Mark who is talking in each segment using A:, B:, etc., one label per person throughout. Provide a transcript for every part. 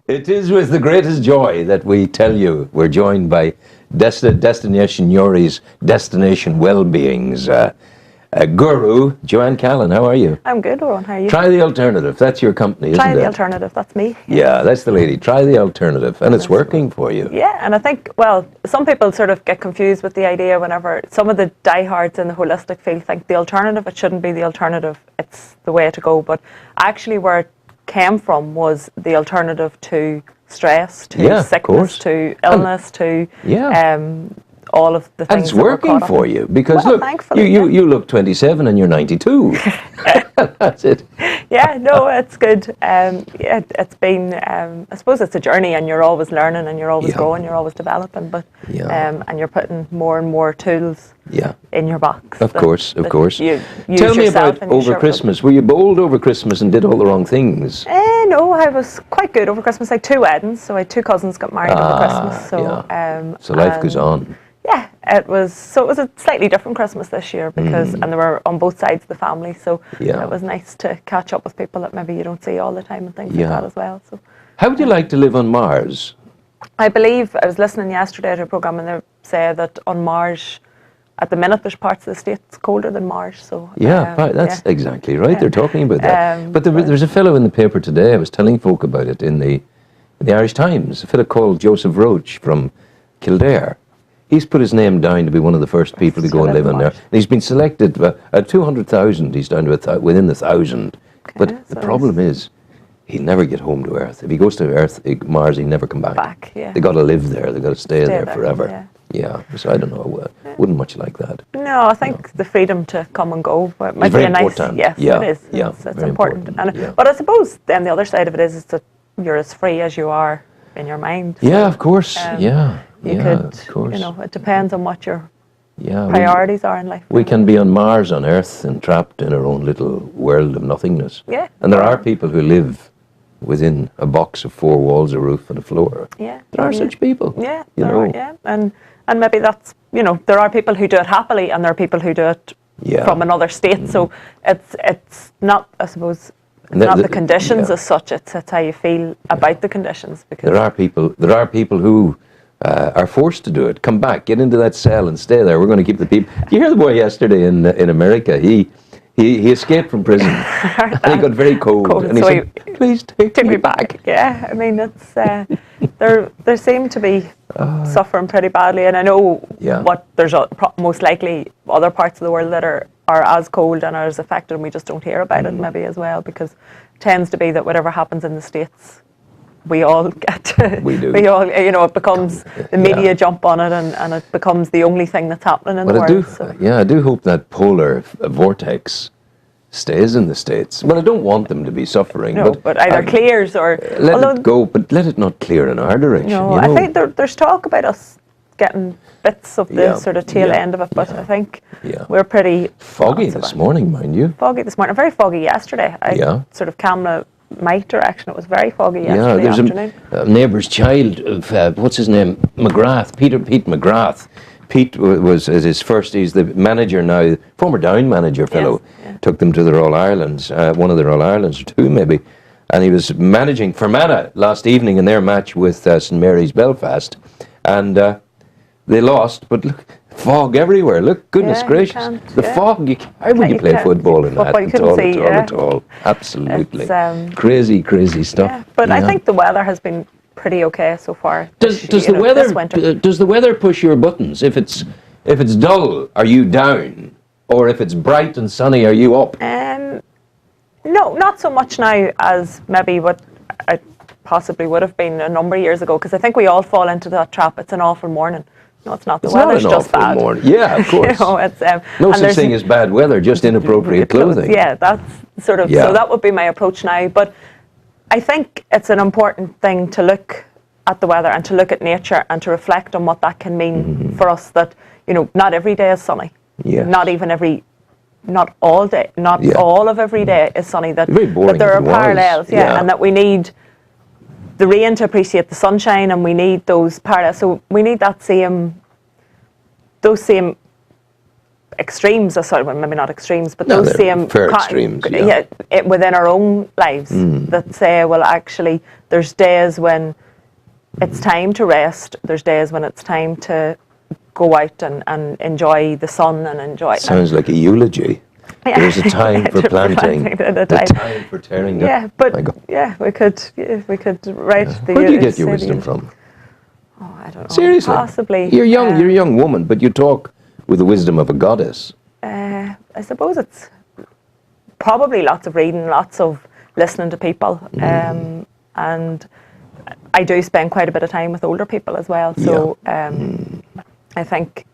A: It is with the greatest joy that we tell you we're joined by Destination Newry's Destination Wellbeing's guru, Joanne Callan. How are you?
B: I'm good, Owen. How are you?
A: Try the Alternative. That's your company, isn't it?
B: Try the Alternative. That's me.
A: Yeah, that's the lady. Try the Alternative. And it's working for you.
B: Yeah, and I think, well, some people sort of get confused with the idea whenever some of the diehards in the holistic field think the alternative, it shouldn't be the alternative, it's the way to go. But actually where it came from was the alternative to stress, to sickness, to illness, to all of the things.
A: And it's working for you because look, you look 27 and you're 92. That's it.
B: Yeah, no, it's good. It's been, I suppose it's a journey, and you're always learning, and you're always growing, you're always developing, but and you're putting more and more tools in your box.
A: Of course.
B: Tell
A: me about over Christmas. Were you bold over Christmas and did all the wrong things?
B: No, I was quite good over Christmas. I had 2 weddings, so I had 2 cousins got married over Christmas. So
A: so life goes on.
B: Yeah, it was a slightly different Christmas this year because and they were on both sides of the family, so it was nice to catch up with people that maybe you don't see all the time and things like that as well. So
A: how would you like to live on Mars?
B: I believe I was listening yesterday to a programme and they say that on Mars at the minute there's parts of the States colder than Mars. So
A: that's exactly right. They're talking about that. But there's a fellow in the paper today. I was telling folk about it in the Irish Times. A fellow called Joseph Roach from Kildare. He's put his name down to be one of the first people to go and live on there. And he's been selected at 200,000. He's down to within the 1,000. Okay, but the problem is, he'll never get home to Earth. If he goes to Mars, he'll never come back. They got to live there. They got to stay there forever. Yeah. So I don't know. Wouldn't much like that.
B: No, I think the freedom to come and go might be a nice. Yes, it is. It's important. But I suppose then the other side of it is that you're as free as you are in your mind.
A: Yeah, of course.
B: You could, of course. It depends on what your priorities are in life.
A: We can be on Mars, on Earth, and trapped in our own little world of nothingness.
B: Yeah.
A: And there are people who live within a box of 4 walls, a roof, and a floor.
B: Yeah.
A: There are such people.
B: Yeah. And maybe that's, there are people who do it happily, and there are people who do it from another state. So it's not, I suppose. It's not the conditions as such. It's how you feel about the conditions. Because
A: there are people who are forced to do it. Come back, get into that cell and stay there. We're going to keep the people. Did you hear the boy yesterday in America? He escaped from prison and he got very cold. And he said, "Please take me back."
B: Yeah, I mean it's they seem to be suffering pretty badly, and I know there's most likely other parts of the world that are as cold and are as affected, and we just don't hear about it maybe as well, because it tends to be that whatever happens in the States, we all get to, we all, it becomes, the media jump on it and it becomes the only thing that's happening in the world.
A: I do hope that polar vortex stays in the States. Well, I don't want them to be suffering.
B: No, but either clears or...
A: Let it go, but let it not clear in our direction.
B: No, I think there's talk about us getting bits of the sort of tail end of it, but I think we're pretty...
A: Foggy this morning, mind you.
B: Foggy this morning. Very foggy yesterday. Sort of Callan my direction. It was very foggy yesterday afternoon.
A: A neighbour's child, what's his name? McGrath, Pete McGrath. Pete was his first, he's the manager now, former Down manager fellow, took them to the Royal Irelands, one of the Royal Irelands, or 2 maybe, and he was managing Fermanagh last evening in their match with St Mary's Belfast, and they lost, but look, fog everywhere. Look, goodness gracious, the fog. How would you play football in that at all? Absolutely, crazy stuff.
B: Yeah, but I think the weather has been pretty okay so far.
A: Does the weather push your buttons? If it's dull, are you down? Or if it's bright and sunny, are you up?
B: No, not so much now as maybe what I possibly would have been a number of years ago, because I think we all fall into that trap. It's an awful morning. No, it's not. The weather's just bad.
A: Morning. Yeah, of course.
B: It's,
A: no such thing as bad weather, just inappropriate clothing.
B: Yeah, that's sort of, so that would be my approach now. But I think it's an important thing to look at the weather and to look at nature and to reflect on what that can mean for us, that, not every day is sunny. Yes. Not all day, all of every day is sunny, that there are parallels, and that we need the rain to appreciate the sunshine, and we need those parallels. So we need those same extremes, sorry, well, maybe not extremes, but
A: No,
B: those
A: they're
B: same
A: fair extremes,
B: within our own lives that say, well, actually, there's days when it's time to rest. There's days when it's time to go out and enjoy the sun and enjoy.
A: Sounds like a eulogy.
B: Yeah.
A: There's a time for planting, a time for tearing down.
B: Yeah, but we could write the.
A: Where do you get your wisdom from?
B: Oh, I don't know.
A: Seriously,
B: possibly.
A: You're young. You're a young woman, but you talk with the wisdom of a goddess.
B: I suppose it's probably lots of reading, lots of listening to people, and I do spend quite a bit of time with older people as well. So I think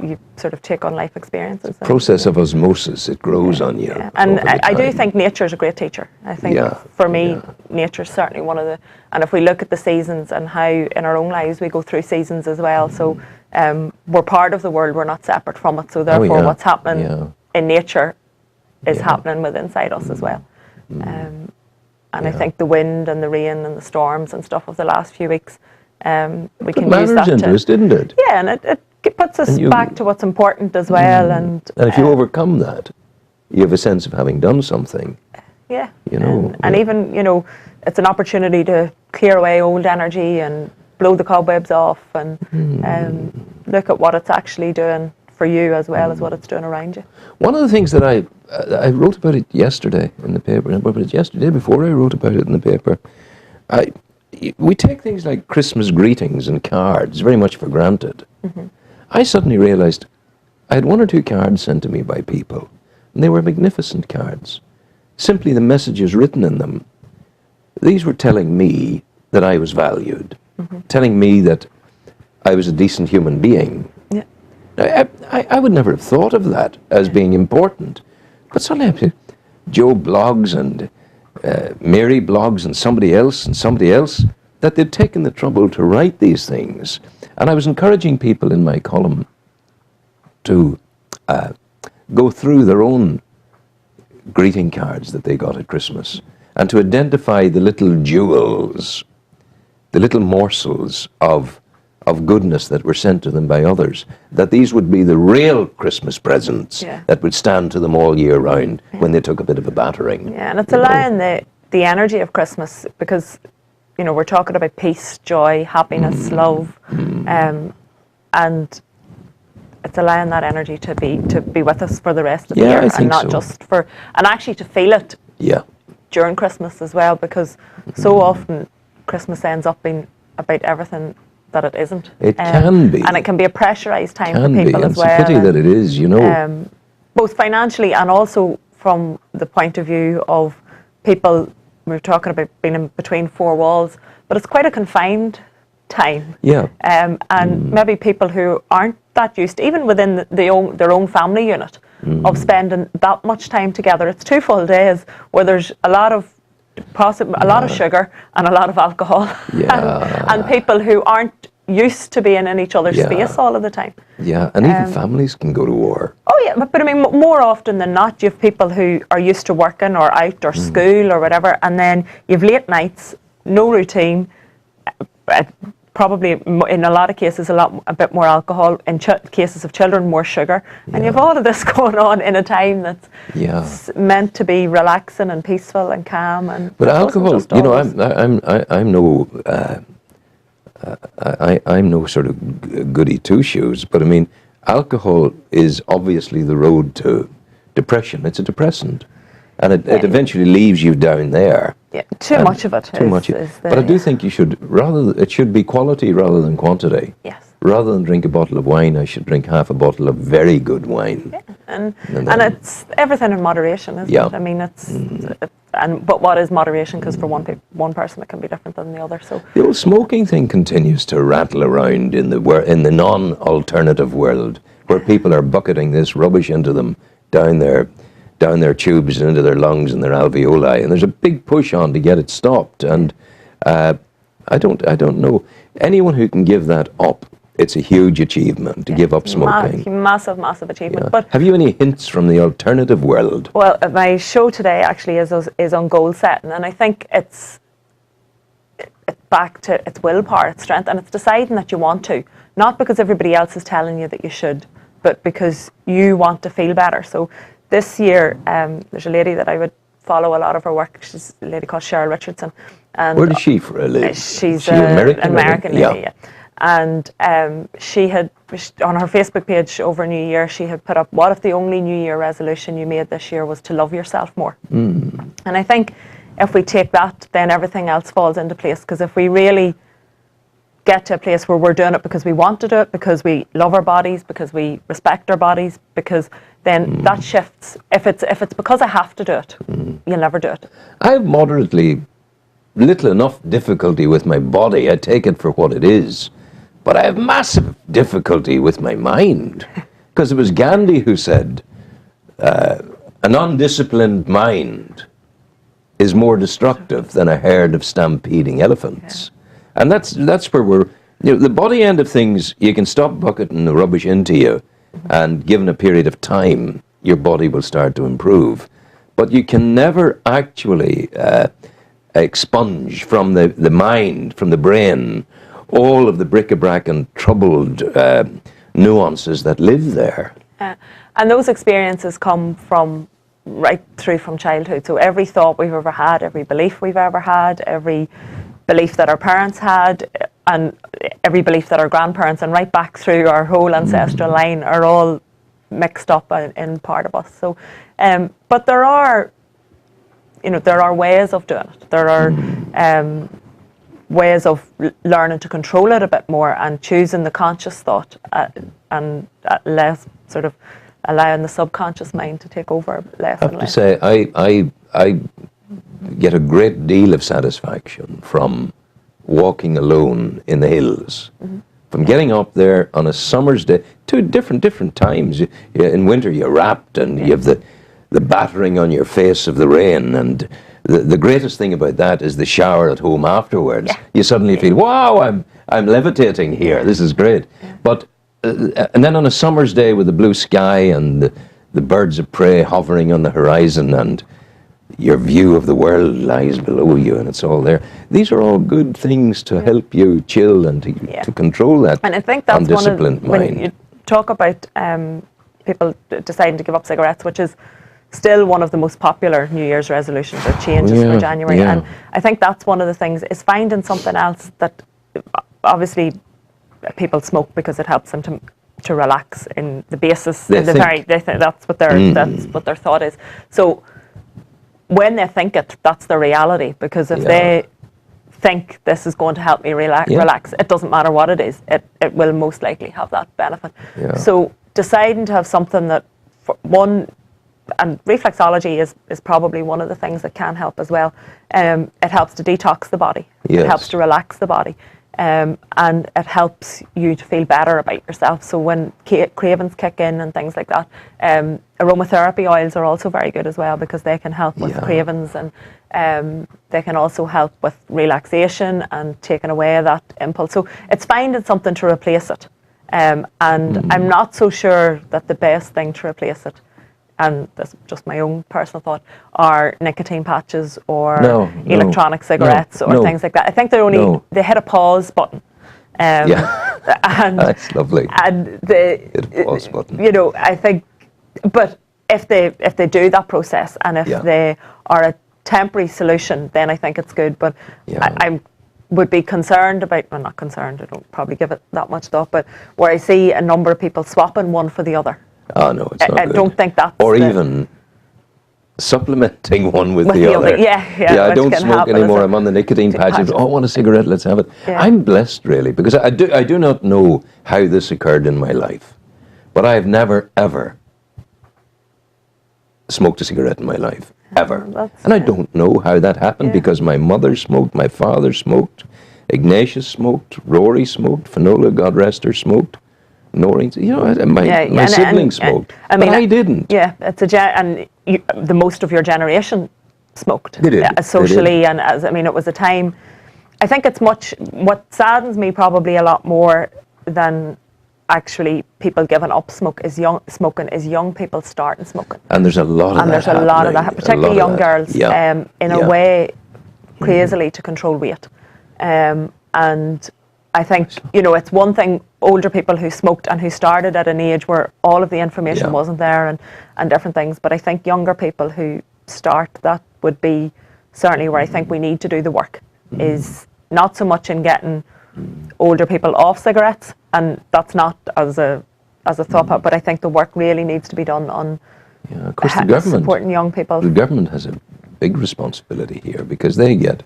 B: you sort of take on life experiences.
A: Process of osmosis, it grows on you.
B: Yeah. And I do think nature's a great teacher. I think for me, nature's certainly one of the, and if we look at the seasons and how in our own lives we go through seasons as well, so we're part of the world, we're not separate from it, so therefore what's happening in nature is happening within inside us as well. And I think the wind and the rain and the storms and stuff of the last few weeks, we can use that
A: into us, didn't it?
B: Yeah, and it puts us back to what's important as well. And
A: if you overcome that, you have a sense of having done something.
B: Yeah,
A: you know,
B: and even, you know, it's an opportunity to clear away old energy and blow the cobwebs off and look at what it's actually doing for you as well as what it's doing around you.
A: One of the things that I wrote about it yesterday in the paper, and it was yesterday before I wrote about it in the paper, we take things like Christmas greetings and cards very much for granted. I suddenly realized I had one or two cards sent to me by people, and they were magnificent cards. Simply the messages written in them. These were telling me that I was valued, telling me that I was a decent human being.
B: Yeah.
A: I would never have thought of that as being important. But suddenly, Joe blogs and Mary blogs and somebody else, that they'd taken the trouble to write these things. And I was encouraging people in my column to go through their own greeting cards that they got at Christmas and to identify the little jewels, the little morsels of goodness that were sent to them by others, that these would be the real Christmas presents that would stand to them all year round when they took a bit of a battering.
B: Yeah, and it's allowing the energy of Christmas, because, you know, we're talking about peace, joy, happiness, love, and it's allowing that energy to be with us for the rest of the year, and not just for, and actually to feel it during Christmas as well, because so often Christmas ends up being about everything that it isn't.
A: It can be.
B: And it can be a pressurised time for people as well.
A: It's a pity that it is, you know.
B: Both financially and also from the point of view of people, we're talking about being in between four walls, but it's quite a confined time.
A: Yeah.
B: And maybe people who aren't that used to, even within their own family unit, of spending that much time together. It's 2 full days where there's a lot of sugar and a lot of alcohol, and people who aren't used to being in each other's space all of the time.
A: Yeah, and even families can go to war.
B: Oh yeah, but I mean, more often than not, you have people who are used to working or out or school or whatever, and then you have late nights, no routine, probably in a lot of cases a bit more alcohol, in cases of children more sugar, and you have all of this going on in a time that's meant to be relaxing and peaceful and calm. And
A: but alcohol, you know, I'm no sort of goody two shoes, but I mean, alcohol is obviously the road to depression. It's a depressant, and it eventually leaves you down there.
B: Yeah, too much of it.
A: Too much. But I do think it should be quality rather than quantity.
B: Yes.
A: Rather than drink a bottle of wine, I should drink half a bottle of very good wine.
B: Yeah, and it's everything in moderation, isn't it? I mean, but what is moderation? Because for one person, it can be different than the other. So
A: the old smoking thing continues to rattle around in the non-alternative world, where people are bucketing this rubbish into them down their tubes and into their lungs and their alveoli, and there's a big push on to get it stopped. And I don't know anyone who can give that up. It's a huge achievement to give up smoking.
B: Massive achievement.
A: Yeah.
B: But
A: have you any hints from the alternative world?
B: Well, my show today actually is on goal setting, and I think it's back to its willpower, its strength, and it's deciding that you want to, not because everybody else is telling you that you should, but because you want to feel better. So this year, there's a lady that I would follow a lot of her work. She's a lady called Cheryl Richardson. And
A: where does she live?
B: She's
A: an
B: American lady, yeah. And she had, on her Facebook page over New Year, she had put up, what if the only New Year resolution you made this year was to love yourself more? And I think if we take that, then everything else falls into place. Because if we really get to a place where we're doing it because we want to do it, because we love our bodies, because we respect our bodies, because then that shifts. If it's because I have to do it, you'll never do it.
A: I have moderately little enough difficulty with my body. I take it for what it is. But I have massive difficulty with my mind. Because it was Gandhi who said, an undisciplined mind is more destructive than a herd of stampeding elephants. Yeah. And that's where we're, the body end of things, you can stop bucketing the rubbish into you, and given a period of time, your body will start to improve. But you can never actually expunge from the mind, from the brain, all of the bric-a-brac and troubled nuances that live there.
B: And those experiences come from right through from childhood. So every thought we've ever had, every belief we've ever had, every belief that our parents had, and every belief that our grandparents, and right back through our whole ancestral line, are all mixed up in part of us. So, but there are ways of doing it. There are ways of learning to control it a bit more and choosing the conscious thought and less sort of allowing the subconscious mind to take over less and less.
A: I have to say, I get a great deal of satisfaction from walking alone in the hills. From getting up there on a summer's day, to different times. In winter you're wrapped and you have the battering on your face of the rain, and the greatest thing about that is the shower at home afterwards. Yeah. You suddenly feel, wow, I'm levitating here. This is great. But and then on a summer's day with the blue sky and the birds of prey hovering on the horizon, and your view of the world lies below you, and it's all there. These are all good things to help you chill and to control that.
B: And I think that's
A: undisciplined
B: one of,
A: mind.
B: when you talk about people deciding to give up cigarettes, which is still one of the most popular New Year's resolutions or changes for January. And I think that's one of the things, is finding something else that, obviously people smoke because it helps them to relax in the basis. That's what their thought is. So when they think it, that's the reality, because if they think this is going to help me relax, it doesn't matter what it is, it will most likely have that benefit. So deciding to have something that, for one, and reflexology is probably one of the things that can help as well. It helps to detox the body. It helps to relax the body. And it helps you to feel better about yourself. So when cravings kick in and things like that, aromatherapy oils are also very good as well, because they can help with cravings, and they can also help with relaxation and taking away that impulse. So it's finding something to replace it. And I'm not so sure that the best thing to replace it, and that's just my own personal thought, are nicotine patches or electronic cigarettes or things like that. I think they hit a pause button. And
A: that's lovely.
B: And
A: hit a pause button.
B: I think, but if they do that process, and if they are a temporary solution, then I think it's good. But I would be concerned about, well, not concerned, I don't probably give it that much thought, but where I see a number of people swapping one for the other.
A: Oh no, it's not
B: I
A: good.
B: don't think that's...
A: Or even supplementing one with the other. I don't smoke anymore. I'm on the nicotine patches. Oh, I want a cigarette, let's have it. I'm blessed, really, because I do not know how this occurred in my life, but I have never, ever smoked a cigarette in my life, ever. And I don't know how that happened, because my mother smoked, my father smoked, Ignatius smoked, Rory smoked, Finola, God rest her, smoked. My siblings smoked, but I didn't. Yeah, it's
B: the most of your generation smoked.
A: They did.
B: Socially, and it was a time. I think it's what saddens me probably a lot more than actually people giving up smoking is young people starting smoking.
A: And there's a lot of that.
B: Particularly young girls, in a way, crazily to control weight, and I think, you know, it's one thing, older people who smoked and who started at an age where all of the information wasn't there and different things, but I think younger people who start, that would be certainly where I think we need to do the work, is not so much in getting older people off cigarettes, and that's not as a thought, but I think the work really needs to be done on
A: of course, the government,
B: supporting young people.
A: The government has a big responsibility here because they get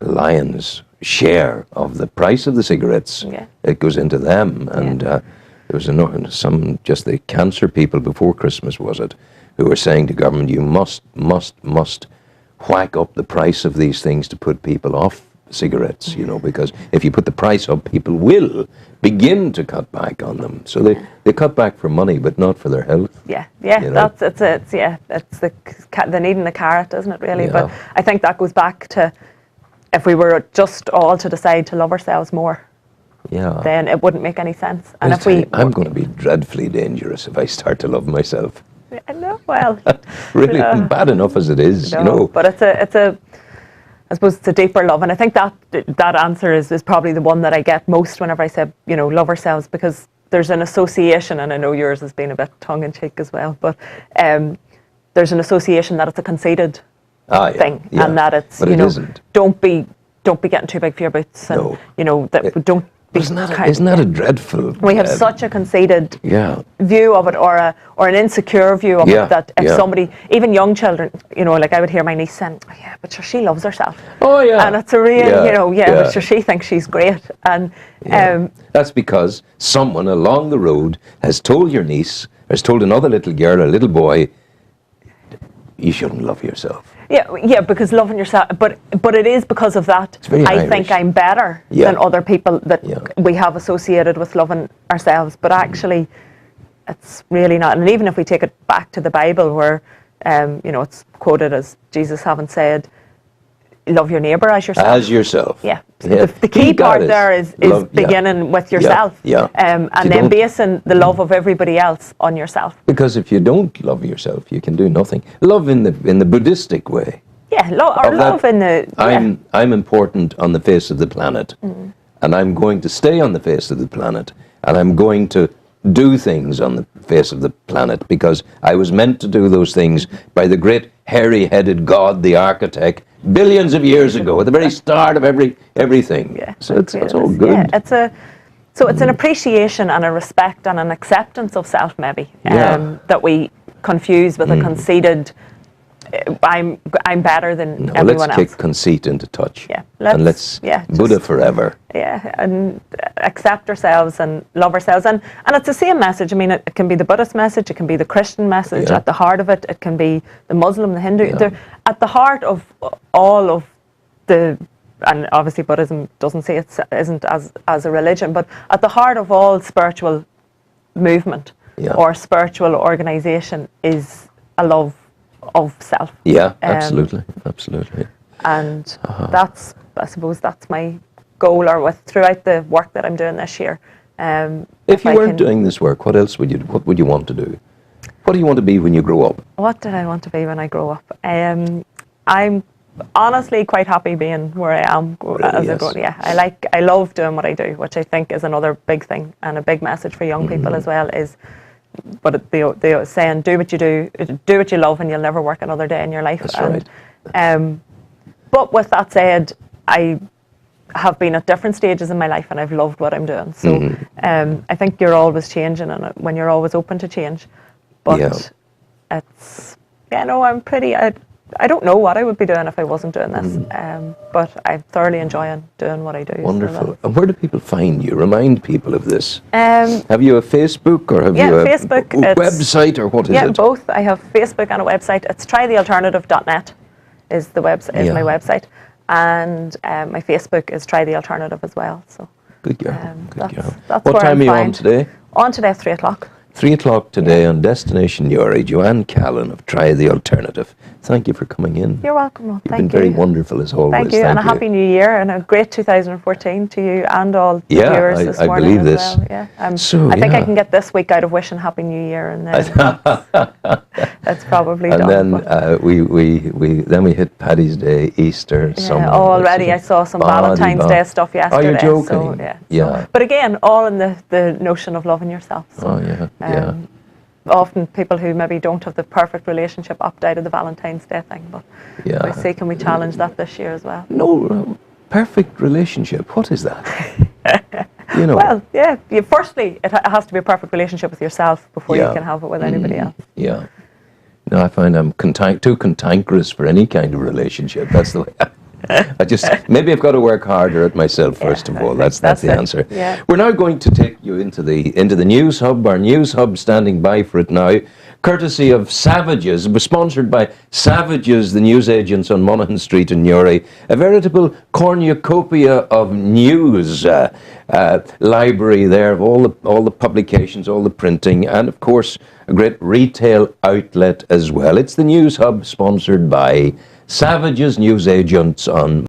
A: a lion's share of the price of the cigarettes. It goes into them, and there was just the cancer people before Christmas, was it, who were saying to government, you must whack up the price of these things to put people off cigarettes, you know, because if you put the price up, people will begin to cut back on them. So they cut back for money, but not for their health.
B: You know? It's the needing the carrot, isn't it, really? But I think that goes back to, if we were just all to decide to love ourselves more, then it wouldn't make any sense. And
A: I'm going to be dreadfully dangerous if I start to love myself.
B: I know, well,
A: really bad enough as it is, you know.
B: But I suppose it's a deeper love, and I think that answer is probably the one that I get most whenever I say, you know, love ourselves, because there's an association, and I know yours has been a bit tongue-in-cheek as well, but there's an association that it's a conceited thing, and that it's,
A: but
B: you know,
A: isn't.
B: Don't be getting too big for your boots, and you know, don't.
A: Isn't that a dreadful?
B: We have such a conceited view of it, or an insecure view of it, that if somebody, even young children, you know, like I would hear my niece saying, "Oh yeah, but sure, she loves herself." Oh yeah, and it's a real, you know, but sure, she thinks she's great, and
A: that's because someone along the road has told your niece, has told another little girl or little boy, you shouldn't love yourself.
B: Yeah, because loving yourself, but it is because of that. I think I'm better than other people that we have associated with loving ourselves, but actually, it's really not. And even if we take it back to the Bible, where you know, it's quoted as Jesus having said, "Love your neighbour as yourself."
A: As yourself.
B: Yeah. The key part there is beginning with yourself, and then basing the love of everybody else on yourself.
A: Because if you don't love yourself, you can do nothing. Love in the Buddhistic way.
B: Love in the.
A: I'm important on the face of the planet, and I'm going to stay on the face of the planet, and I'm going to do things on the face of the planet because I was meant to do those things by the great hairy-headed God, the architect, billions of years ago, at the very start of everything. So it's all good.
B: It's an appreciation and a respect and an acceptance of self, maybe, that we confuse with a conceited, I'm better than everyone else.
A: Let's kick conceit into touch. Let's Buddha forever.
B: And accept ourselves and love ourselves. And it's the same message. I mean, it can be the Buddhist message, it can be the Christian message at the heart of it, it can be the Muslim, the Hindu. At the heart of all of the, and obviously Buddhism doesn't say it isn't as a religion, but at the heart of all spiritual movement or spiritual organisation is a love of self.
A: Absolutely.
B: And I suppose that's my goal, or throughout the work that I'm doing this year.
A: If you weren't doing this work, what would you want to do? What do you want to be when you grow up?
B: What did I want to be when I grow up? I'm honestly quite happy being where I am as a grown. I love doing what I do, which I think is another big thing and a big message for young people as well, is but the saying, do what you love, and you'll never work another day in your life.
A: That's right.
B: But with that said, I have been at different stages in my life, and I've loved what I'm doing. So I think you're always changing, and when you're always open to change. But it's I'm pretty. I don't know what I would be doing if I wasn't doing this, but I'm thoroughly enjoying doing what I do.
A: Wonderful. And where do people find you? Remind people of this. Have you a Facebook, or have you a website, or what is it?
B: Yeah, both. I have Facebook and a website. It's trythealternative.net is my website, and my Facebook is Try the Alternative as well. So
A: good girl. Good girl.
B: That's
A: what time are you on today?
B: On today at 3:00.
A: 3 o'clock today on Destination Newry. Joanne Callan of Try the Alternative. Thank you for coming in.
B: You're welcome. Well,
A: You've been very wonderful as always.
B: Thank you, and a happy new year and a great 2014 to you and all the viewers this morning.
A: I believe this.
B: Well. Yeah. I think I can get this week out of wishing happy new year, and then that's probably done.
A: And then we hit Paddy's Day, Easter, summer.
B: Already I saw some Valentine's Day stuff yesterday.
A: Oh, you're joking?
B: So, yeah. So, but again, all in the notion of loving yourself. So, often people who maybe don't have the perfect relationship opt out of the Valentine's Day thing, but we see, can we challenge that this year as well?
A: No, perfect relationship. What is that?
B: Well, firstly, it has to be a perfect relationship with yourself before you can have it with anybody else.
A: Yeah. No, I find I'm too cantankerous for any kind of relationship. That's the way. Maybe I've got to work harder at myself first of all. That's the answer.
B: Yeah.
A: We're now going to take you into the news hub. Our news hub standing by for it now, courtesy of Savages. It was sponsored by Savages, the news agents on Monaghan Street in Newry. A veritable cornucopia of news library there of all the publications, all the printing, and of course a great retail outlet as well. It's the news hub sponsored by Savages News Agents on